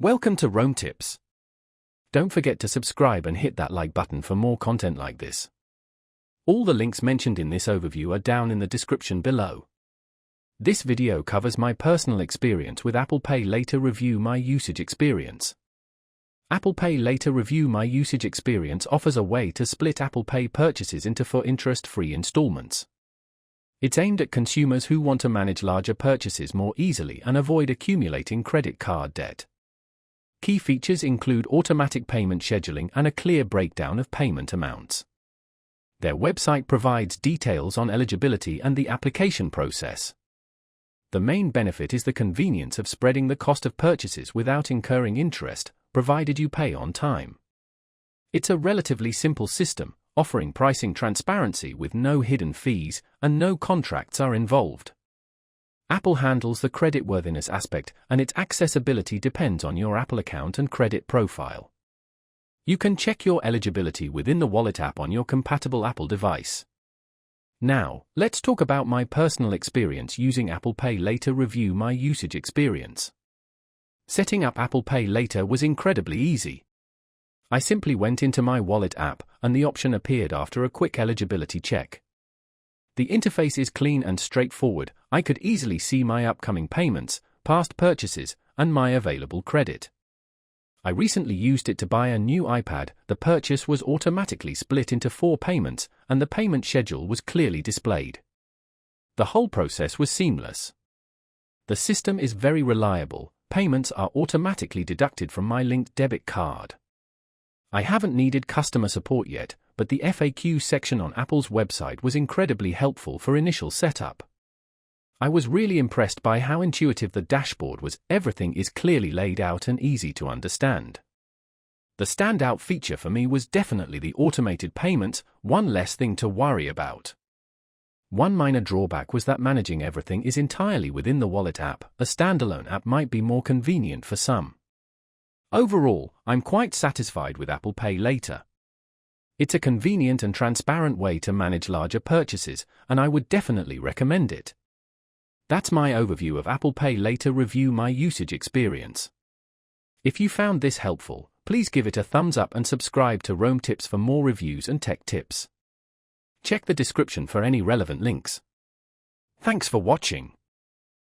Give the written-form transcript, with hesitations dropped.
Welcome to Rome Tips. Don't forget to subscribe and hit that like button for more content like this. All the links mentioned in this overview are down in the description below. This video covers my personal experience with Apple Pay Later. Review my usage experience. Apple Pay Later. Review my usage experience offers a way to split Apple Pay purchases into 4 interest-free installments. It's aimed at consumers who want to manage larger purchases more easily and avoid accumulating credit card debt. Key features include automatic payment scheduling and a clear breakdown of payment amounts. Their website provides details on eligibility and the application process. The main benefit is the convenience of spreading the cost of purchases without incurring interest, provided you pay on time. It's a relatively simple system, offering pricing transparency with no hidden fees, and no contracts are involved. Apple handles the creditworthiness aspect, and its accessibility depends on your Apple account and credit profile. You can check your eligibility within the Wallet app on your compatible Apple device. Now, let's talk about my personal experience using Apple Pay Later. Review my usage experience. Setting up Apple Pay Later was incredibly easy. I simply went into my Wallet app, and the option appeared after a quick eligibility check. The interface is clean and straightforward. I could easily see my upcoming payments, past purchases, and my available credit. I recently used it to buy a new iPad. The purchase was automatically split into 4 payments, and the payment schedule was clearly displayed. The whole process was seamless. The system is very reliable. Payments are automatically deducted from my linked debit card. I haven't needed customer support yet, but the FAQ section on Apple's website was incredibly helpful for initial setup. I was really impressed by how intuitive the dashboard was. Everything is clearly laid out and easy to understand. The standout feature for me was definitely the automated payments, one less thing to worry about. One minor drawback was that managing everything is entirely within the Wallet app. A standalone app might be more convenient for some. Overall, I'm quite satisfied with Apple Pay Later. It's a convenient and transparent way to manage larger purchases, and I would definitely recommend it. That's my overview of Apple Pay Later. Review my usage experience. If you found this helpful, please give it a thumbs up and subscribe to Rome Tips for more reviews and tech tips. Check the description for any relevant links. Thanks for watching.